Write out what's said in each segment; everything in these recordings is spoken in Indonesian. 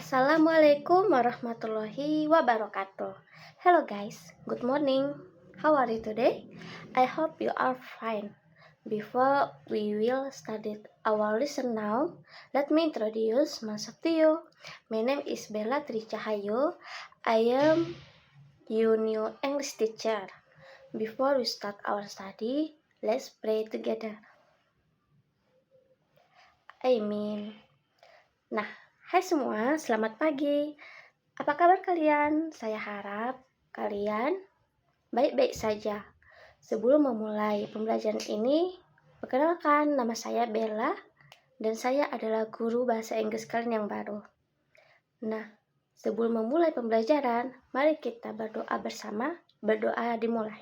Assalamualaikum warahmatullahi wabarakatuh. Hello guys, good morning. How are you today? I hope you are fine. Before we will start our lesson now, let me introduce myself to you. My name is Bella Tricahayu. I am your new English teacher. Before we start our study, let's pray together. Amin. Nah, hai semua, selamat pagi. Apa kabar kalian? Saya harap kalian baik-baik saja. Sebelum memulai pembelajaran ini, perkenalkan nama saya Bella dan saya adalah guru bahasa Inggris kalian yang baru. Nah, sebelum memulai pembelajaran, mari kita berdoa bersama. Berdoa dimulai.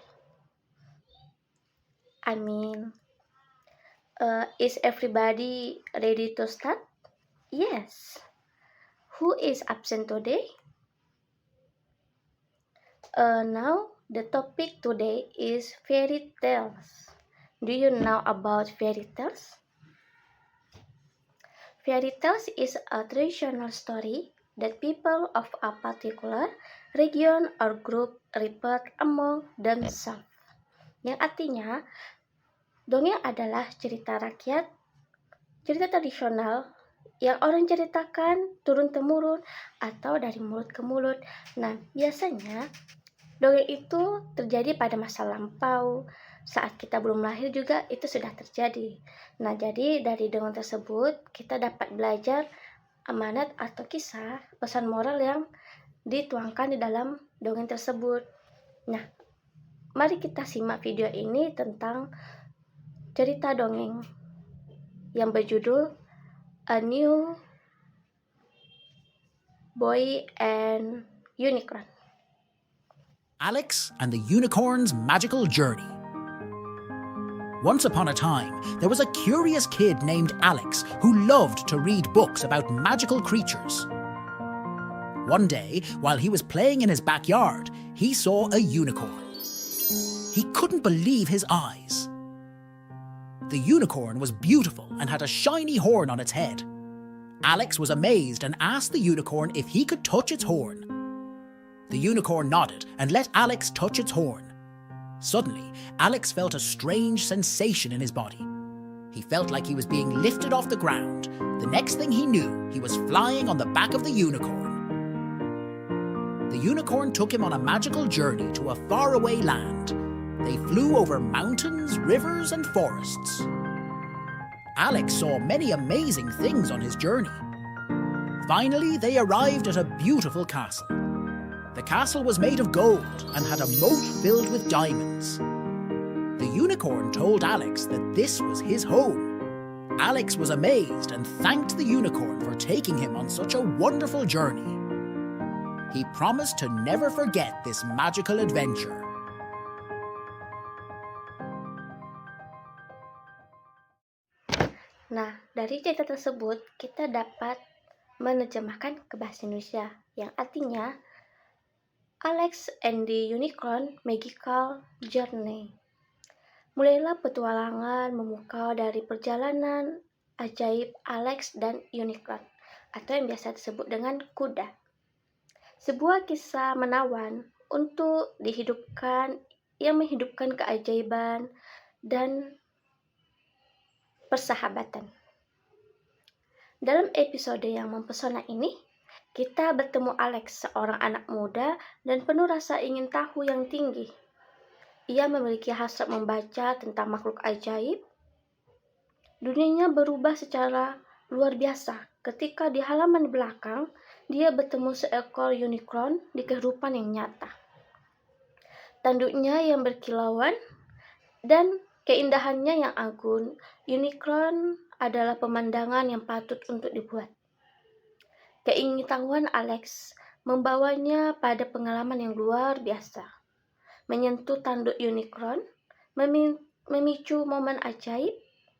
Amin. Is everybody ready to start? Yes. Who is absent today? Now, the topic today is fairy tales. Do you know about fairy tales? Fairy tales is a traditional story that people of a particular region or group repeat among themselves. Yang artinya, dongeng adalah cerita rakyat, cerita tradisional yang orang ceritakan turun-temurun atau dari mulut ke mulut. Nah, biasanya dongeng itu terjadi pada masa lampau, saat kita belum lahir juga itu sudah terjadi. Nah, jadi dari dongeng tersebut kita dapat belajar amanat atau kisah, pesan moral yang dituangkan di dalam dongeng tersebut. Nah, mari kita simak video ini tentang cerita dongeng yang berjudul A New Boy and Unicorn. Alex and the Unicorn's Magical Journey. Once upon a time, there was a curious kid named Alex who loved to read books about magical creatures. One day, while he was playing in his backyard, he saw a unicorn. He couldn't believe his eyes. The unicorn was beautiful and had a shiny horn on its head. Alex was amazed and asked the unicorn if he could touch its horn. The unicorn nodded and let Alex touch its horn. Suddenly, Alex felt a strange sensation in his body. He felt like he was being lifted off the ground. The next thing he knew, he was flying on the back of the unicorn. The unicorn took him on a magical journey to a faraway land. They flew over mountains, rivers, and forests. Alex saw many amazing things on his journey. Finally, they arrived at a beautiful castle. The castle was made of gold and had a moat filled with diamonds. The unicorn told Alex that this was his home. Alex was amazed and thanked the unicorn for taking him on such a wonderful journey. He promised to never forget this magical adventure. Nah, dari cerita tersebut kita dapat menerjemahkan ke bahasa Indonesia yang artinya Alex and the Unicorn Magical Journey. Mulailah petualangan memukau dari perjalanan ajaib Alex dan Unicorn, atau yang biasa disebut dengan kuda. Sebuah kisah menawan untuk dihidupkan, yang menghidupkan keajaiban dan persahabatan. Dalam episode yang mempesona ini, kita bertemu Alex, seorang anak muda dan penuh rasa ingin tahu yang tinggi. Ia memiliki hasrat membaca tentang makhluk ajaib. Dunianya berubah secara luar biasa ketika di halaman belakang dia bertemu seekor unicorn di kehidupan yang nyata. Tanduknya yang berkilauan dan keindahannya yang agung, unicorn adalah pemandangan yang patut untuk dibuat. Keingintahuan Alex membawanya pada pengalaman yang luar biasa. Menyentuh tanduk unicorn, memicu momen ajaib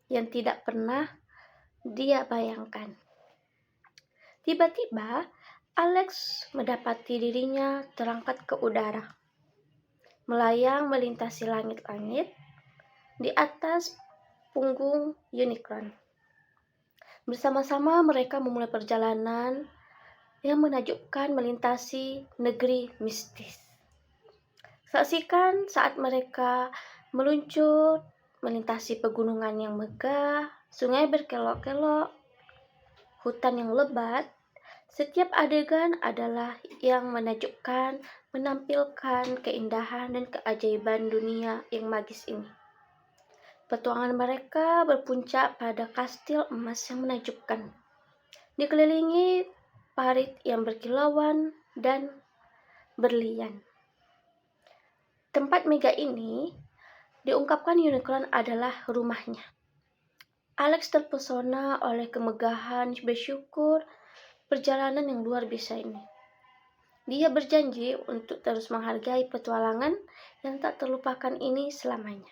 yang tidak pernah dia bayangkan. Tiba-tiba, Alex mendapati dirinya terangkat ke udara, melayang melintasi langit-langit di atas punggung unicorn. Bersama-sama mereka memulai perjalanan yang menakjubkan melintasi negeri mistis. Saksikan saat mereka meluncur melintasi pegunungan yang megah, sungai berkelok-kelok, hutan yang lebat. Setiap adegan adalah yang menakjubkan, menampilkan keindahan dan keajaiban dunia yang magis ini. Petualangan mereka berpuncak pada kastil emas yang menakjubkan, dikelilingi parit yang berkilauan dan berlian. Tempat mega ini diungkapkan unicorn adalah rumahnya. Alex terpesona oleh kemegahan, bersyukur perjalanan yang luar biasa ini. Dia berjanji untuk terus menghargai petualangan yang tak terlupakan ini selamanya.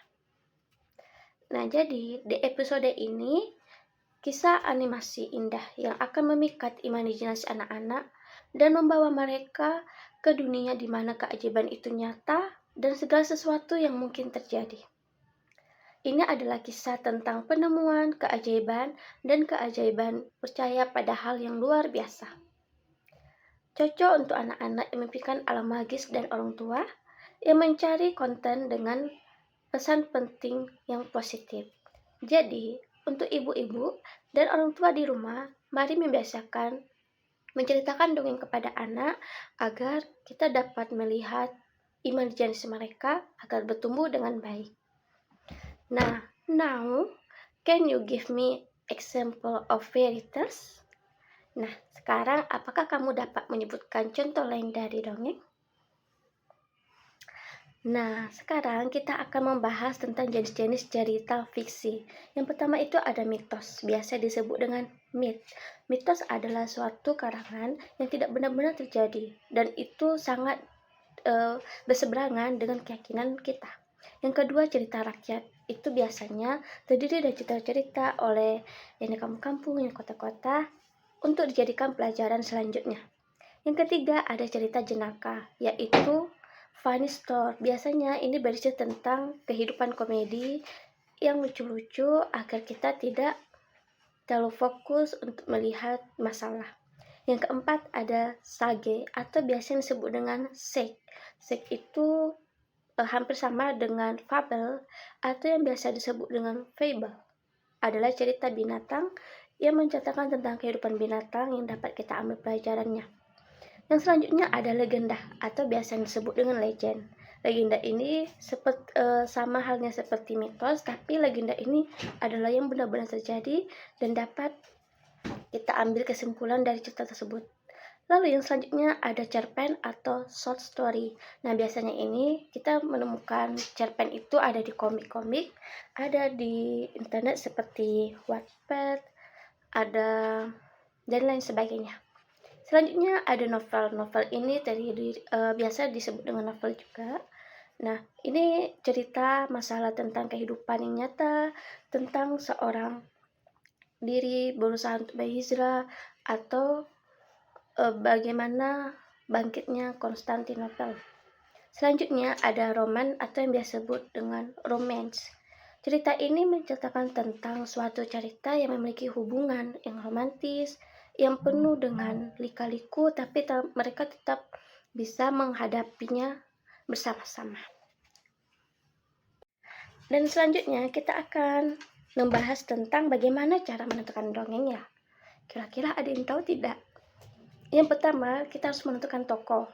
Nah, jadi di episode ini kisah animasi indah yang akan memikat imajinasi anak-anak dan membawa mereka ke dunia di mana keajaiban itu nyata dan segala sesuatu yang mungkin terjadi. Ini adalah kisah tentang penemuan, keajaiban, dan keajaiban percaya pada hal yang luar biasa. Cocok untuk anak-anak yang mimpikan alam magis dan orang tua yang mencari konten dengan pesan penting yang positif. Jadi, untuk ibu-ibu dan orang tua di rumah, mari membiasakan menceritakan dongeng kepada anak agar kita dapat melihat imajinasi mereka agar bertumbuh dengan baik. Nah, now can you give me example of fairy tales? Nah, sekarang apakah kamu dapat menyebutkan contoh lain dari dongeng? Nah, sekarang kita akan membahas tentang jenis-jenis cerita fiksi. Yang pertama itu ada mitos, biasa disebut dengan myth. Mitos adalah suatu karangan yang tidak benar-benar terjadi dan itu sangat berseberangan dengan keyakinan kita. Yang kedua, cerita rakyat. Itu biasanya terdiri dari cerita-cerita oleh yang di kampung-kampung, yang kota-kota untuk dijadikan pelajaran selanjutnya. Yang ketiga, ada cerita jenaka, yaitu funny story. Biasanya ini berisi tentang kehidupan komedi yang lucu-lucu agar kita tidak terlalu fokus untuk melihat masalah. Yang keempat ada sage atau biasa disebut dengan sek. Sek itu hampir sama dengan fable atau yang biasa disebut dengan fable. Adalah cerita binatang yang menceritakan tentang kehidupan binatang yang dapat kita ambil pelajarannya. Yang selanjutnya ada legenda atau biasa disebut dengan legend. Legenda ini sama halnya seperti mitos, tapi legenda ini adalah yang benar-benar terjadi dan dapat kita ambil kesimpulan dari cerita tersebut. Lalu yang selanjutnya ada cerpen atau short story. Nah, biasanya ini kita menemukan cerpen itu ada di komik-komik, ada di internet seperti Wattpad, ada dan lain sebagainya. Selanjutnya ada novel. Novel ini biasa disebut dengan novel juga. Nah, ini cerita masalah tentang kehidupan yang nyata, tentang seorang diri berusaha untuk berhijrah atau bagaimana bangkitnya Konstantinopel. Selanjutnya ada roman atau yang biasa disebut dengan romance. Cerita ini menceritakan tentang suatu cerita yang memiliki hubungan yang romantis, yang penuh dengan lika-liku, tapi mereka tetap bisa menghadapinya bersama-sama. Dan selanjutnya kita akan membahas tentang bagaimana cara menentukan dongeng ya. Kira-kira ada yang tahu tidak? Yang pertama, kita harus menentukan tokoh.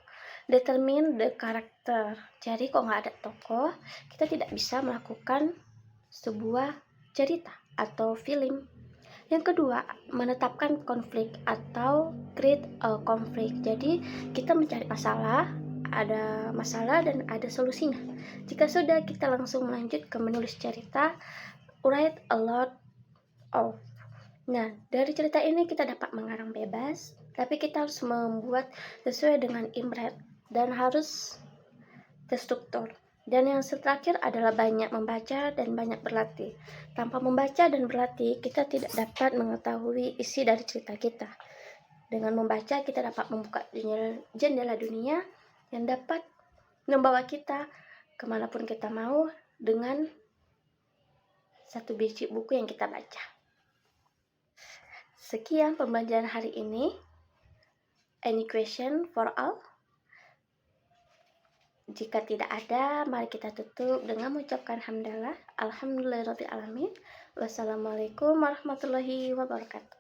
Determine the character. Jadi kalau nggak ada tokoh, kita tidak bisa melakukan sebuah cerita atau film. Yang kedua, menetapkan konflik atau create a conflict. Jadi kita mencari masalah, ada masalah dan ada solusinya. Jika sudah, kita langsung melanjut ke menulis cerita, write a lot of. Nah, dari cerita ini kita dapat mengarang bebas, tapi kita harus membuat sesuai dengan imret dan harus terstruktur. Dan yang terakhir adalah banyak membaca dan banyak berlatih. Tanpa membaca dan berlatih, kita tidak dapat mengetahui isi dari cerita kita. Dengan membaca, kita dapat membuka jendela dunia yang dapat membawa kita kemanapun kita mau dengan satu biji buku yang kita baca. Sekian pembelajaran hari ini. Any question for all? Jika tidak ada, mari kita tutup dengan mengucapkan hamdalah. Alhamdulillahirabbil alamin. Wassalamualaikum warahmatullahi wabarakatuh.